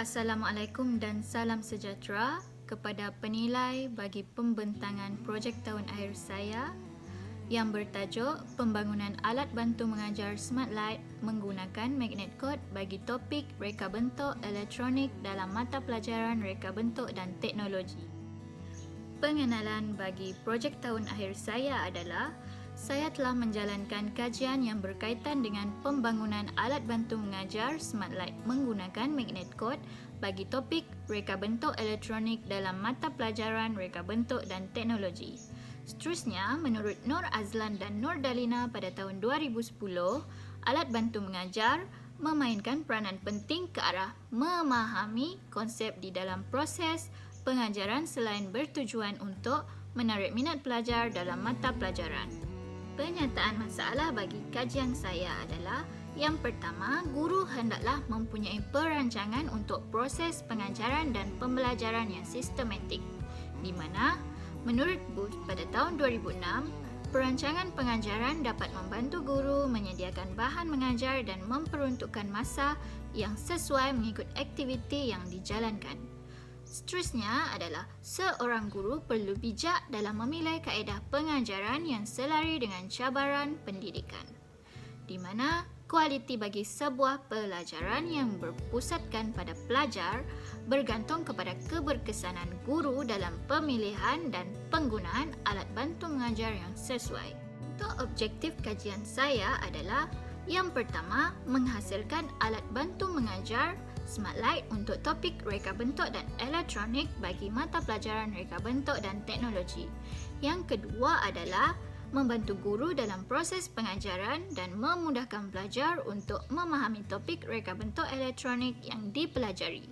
Assalamualaikum dan salam sejahtera kepada penilai bagi pembentangan projek tahun akhir saya yang bertajuk Pembangunan Alat Bantu Mengajar Smart Light menggunakan magnet code bagi topik reka bentuk elektronik dalam mata pelajaran reka bentuk dan teknologi. Pengenalan bagi projek tahun akhir saya adalah saya telah menjalankan kajian yang berkaitan dengan pembangunan alat bantu mengajar Smart Light menggunakan magnet code bagi topik reka bentuk elektronik dalam mata pelajaran reka bentuk dan teknologi. Seterusnya, menurut Nur Azlan dan Nur Dalina pada tahun 2010, alat bantu mengajar memainkan peranan penting ke arah memahami konsep di dalam proses pengajaran selain bertujuan untuk menarik minat pelajar dalam mata pelajaran. Penyataan masalah bagi kajian saya adalah yang pertama, guru hendaklah mempunyai perancangan untuk proses pengajaran dan pembelajaran yang sistematik di mana menurut Booth pada tahun 2006, perancangan pengajaran dapat membantu guru menyediakan bahan mengajar dan memperuntukkan masa yang sesuai mengikut aktiviti yang dijalankan. Seterusnya adalah seorang guru perlu bijak dalam memilih kaedah pengajaran yang selari dengan cabaran pendidikan, di mana kualiti bagi sebuah pelajaran yang berpusatkan pada pelajar bergantung kepada keberkesanan guru dalam pemilihan dan penggunaan alat bantu mengajar yang sesuai. Untuk objektif kajian saya adalah yang pertama, menghasilkan alat bantu mengajar Smart Light untuk topik reka bentuk dan elektronik bagi mata pelajaran reka bentuk dan teknologi. Yang kedua adalah membantu guru dalam proses pengajaran dan memudahkan pelajar untuk memahami topik reka bentuk elektronik yang dipelajari.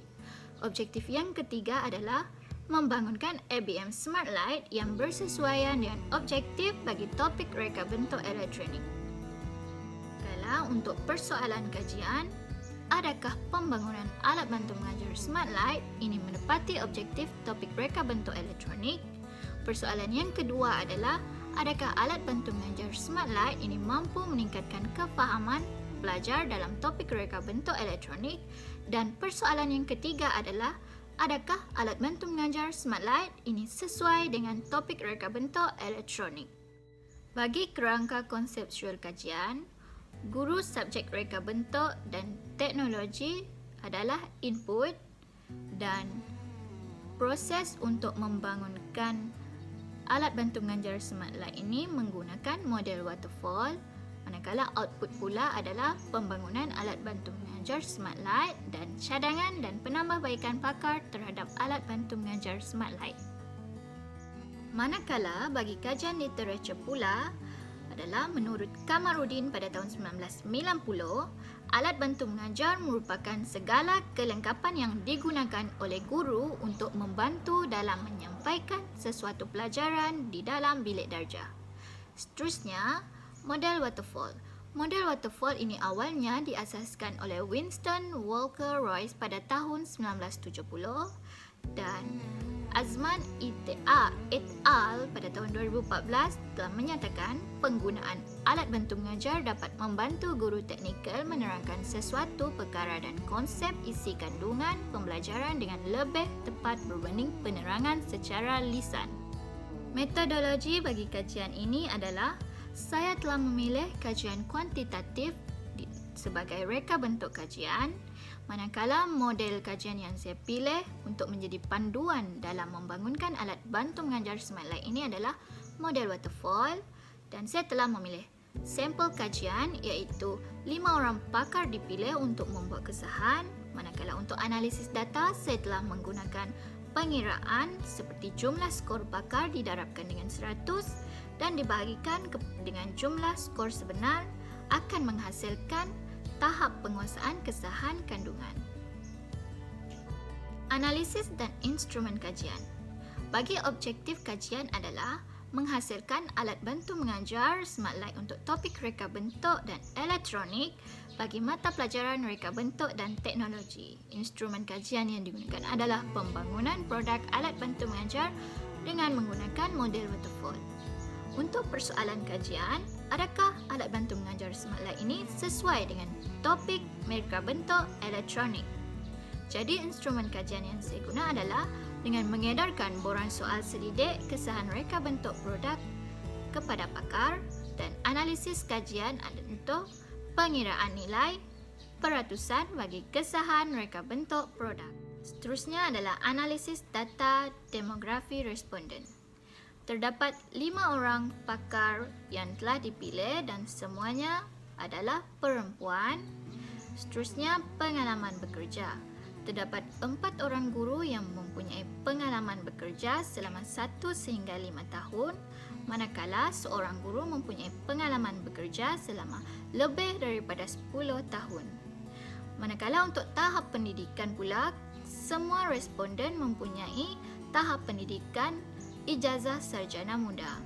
Objektif yang ketiga adalah membangunkan ABM Smart Light yang bersesuaian dengan objektif bagi topik reka bentuk elektronik. Kalau untuk persoalan kajian, adakah pembangunan alat bantu mengajar Smart Light ini menepati objektif topik reka bentuk elektronik? Persoalan yang kedua adalah, adakah alat bantu mengajar Smart Light ini mampu meningkatkan kefahaman pelajar dalam topik reka bentuk elektronik? Dan persoalan yang ketiga adalah, adakah alat bantu mengajar Smart Light ini sesuai dengan topik reka bentuk elektronik? Bagi kerangka konseptual kajian, guru subjek reka bentuk dan teknologi adalah input dan proses untuk membangunkan alat bantu mengajar Smart Light ini menggunakan model waterfall, manakala output pula adalah pembangunan alat bantu mengajar Smart Light dan cadangan dan penambahbaikan pakar terhadap alat bantu mengajar Smart Light. Manakala bagi kajian literatur pula adalah menurut Kamarudin pada tahun 1990, alat bantu mengajar merupakan segala kelengkapan yang digunakan oleh guru untuk membantu dalam menyampaikan sesuatu pelajaran di dalam bilik darjah. Seterusnya, model waterfall. Model waterfall ini awalnya diasaskan oleh Winston Walker Royce pada tahun 1970 dan Azman et al. Pada tahun 2014 telah menyatakan penggunaan alat bantu mengajar dapat membantu guru teknikal menerangkan sesuatu perkara dan konsep isi kandungan pembelajaran dengan lebih tepat berbanding penerangan secara lisan. Metodologi bagi kajian ini adalah saya telah memilih kajian kuantitatif sebagai reka bentuk kajian, manakala model kajian yang saya pilih untuk menjadi panduan dalam membangunkan alat bantu mengajar Smart Light ini adalah model waterfall, dan saya telah memilih sampel kajian iaitu 5 orang pakar dipilih untuk membuat kesahan, manakala untuk analisis data saya telah menggunakan pengiraan seperti jumlah skor pakar didarabkan dengan 100 dan dibahagikan dengan jumlah skor sebenar akan menghasilkan tahap penguasaan kesahan kandungan. Analisis dan instrumen kajian. Bagi objektif kajian adalah menghasilkan alat bantu mengajar Smart Light untuk topik reka bentuk dan elektronik bagi mata pelajaran reka bentuk dan teknologi. Instrumen kajian yang digunakan adalah pembangunan produk alat bantu mengajar dengan menggunakan model waterfall. Untuk persoalan kajian, adakah alat bantu mengajar Smart Light ini sesuai dengan topik reka bentuk elektronik? Jadi instrumen kajian yang saya guna adalah dengan mengedarkan borang soal selidik kesahan reka bentuk produk kepada pakar dan analisis kajian untuk pengiraan nilai peratusan bagi kesahan reka bentuk produk. Seterusnya adalah analisis data demografi responden. Terdapat 5 orang pakar yang telah dipilih dan semuanya adalah perempuan. Seterusnya, pengalaman bekerja. Terdapat 4 orang guru yang mempunyai pengalaman bekerja selama 1 sehingga 5 tahun, manakala seorang guru mempunyai pengalaman bekerja selama lebih daripada 10 tahun. Manakala untuk tahap pendidikan pula, semua responden mempunyai tahap pendidikan ijazah sarjana muda.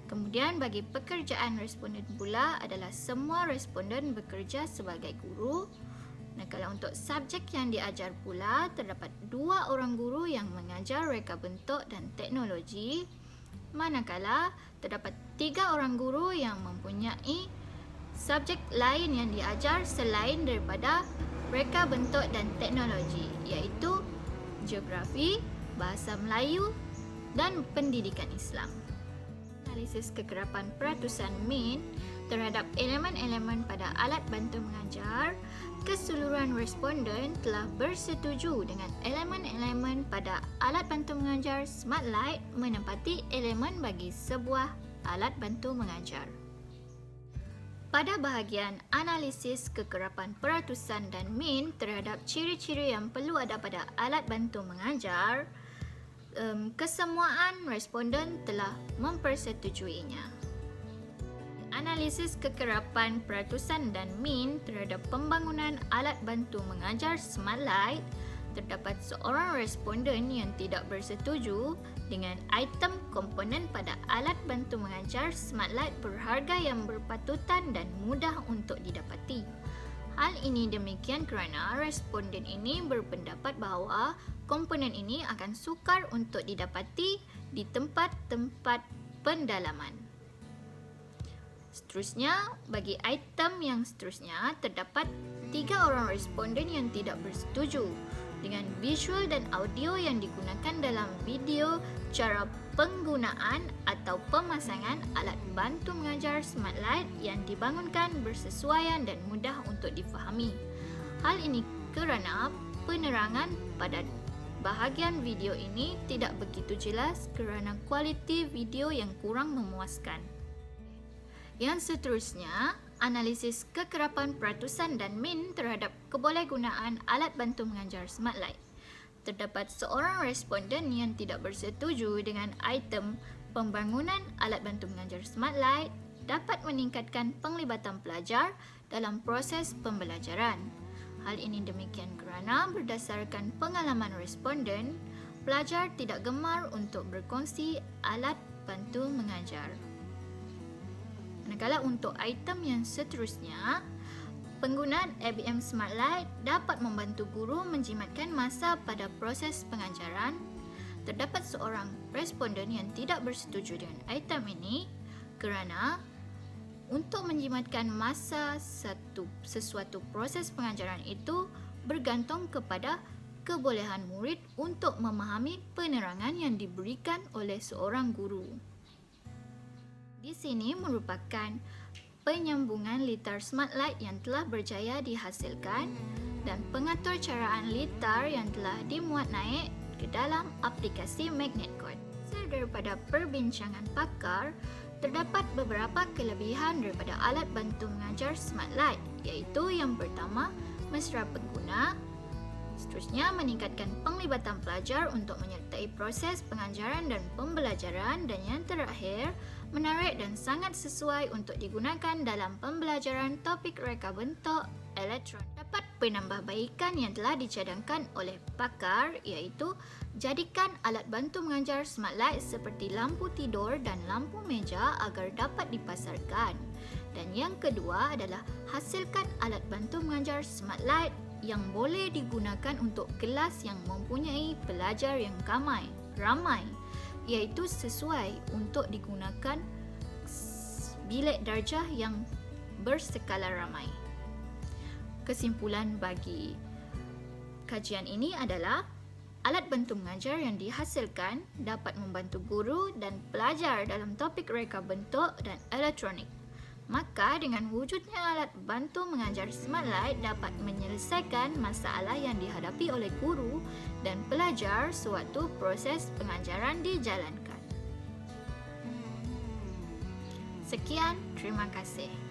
Kemudian bagi pekerjaan responden pula adalah semua responden bekerja sebagai guru. Manakala untuk subjek yang diajar pula, terdapat 2 orang guru yang mengajar reka bentuk dan teknologi, manakala terdapat 3 orang guru yang mempunyai subjek lain yang diajar selain daripada reka bentuk dan teknologi, iaitu geografi, bahasa Melayu dan pendidikan Islam. Analisis kekerapan peratusan MIN terhadap elemen-elemen pada alat bantu mengajar, keseluruhan responden telah bersetuju dengan elemen-elemen pada alat bantu mengajar SmartLight menempati elemen bagi sebuah alat bantu mengajar. Pada bahagian analisis kekerapan peratusan dan MIN terhadap ciri-ciri yang perlu ada pada alat bantu mengajar, kesemuaan responden telah mempersetujuinya. Analisis kekerapan peratusan dan MIN terhadap pembangunan alat bantu mengajar SmartLight, terdapat seorang responden yang tidak bersetuju dengan item komponen pada alat bantu mengajar SmartLight berharga yang berpatutan dan mudah untuk didapati. Hal ini demikian kerana responden ini berpendapat bahawa komponen ini akan sukar untuk didapati di tempat-tempat pendalaman. Seterusnya, bagi item yang seterusnya, terdapat 3 orang responden yang tidak bersetuju dengan visual dan audio yang digunakan dalam video, cara penggunaan atau pemasangan alat bantu mengajar SmartLight yang dibangunkan bersesuaian dan mudah untuk difahami. Hal ini kerana penerangan pada bahagian video ini tidak begitu jelas kerana kualiti video yang kurang memuaskan. Yang seterusnya, analisis kekerapan peratusan dan MIN terhadap kebolehgunaan alat bantu mengajar SmartLight. Terdapat seorang responden yang tidak bersetuju dengan item pembangunan alat bantu mengajar SmartLight dapat meningkatkan penglibatan pelajar dalam proses pembelajaran. Hal ini demikian kerana berdasarkan pengalaman responden, pelajar tidak gemar untuk berkongsi alat bantu mengajar. Manakala untuk item yang seterusnya, penggunaan ABM SmartLight dapat membantu guru menjimatkan masa pada proses pengajaran. Terdapat seorang responden yang tidak bersetuju dengan item ini kerana untuk menjimatkan masa sesuatu proses pengajaran itu bergantung kepada kebolehan murid untuk memahami penerangan yang diberikan oleh seorang guru. Di sini merupakan penyambungan litar SmartLight yang telah berjaya dihasilkan dan pengatur caraan litar yang telah dimuat naik ke dalam aplikasi MagnetCode. Hasil daripada perbincangan pakar, terdapat beberapa kelebihan daripada alat bantu mengajar SmartLight, iaitu yang pertama, mesra pengguna. Seterusnya, meningkatkan penglibatan pelajar untuk menyertai proses pengajaran dan pembelajaran, dan yang terakhir, menarik dan sangat sesuai untuk digunakan dalam pembelajaran topik reka bentuk elektronik. Dapat penambahbaikan yang telah dicadangkan oleh pakar, iaitu jadikan alat bantu mengajar SmartLight seperti lampu tidur dan lampu meja agar dapat dipasarkan. Dan yang kedua adalah hasilkan alat bantu mengajar SmartLight yang boleh digunakan untuk kelas yang mempunyai pelajar yang ramai, iaitu sesuai untuk digunakan bilik darjah yang berskala ramai. Kesimpulan bagi Kajian ini adalah alat bantu mengajar yang dihasilkan dapat membantu guru dan pelajar dalam topik reka bentuk dan elektronik. Maka dengan wujudnya alat bantu mengajar SmartLite dapat menyelesaikan masalah yang dihadapi oleh guru dan pelajar sewaktu proses pengajaran dijalankan. Sekian, terima kasih.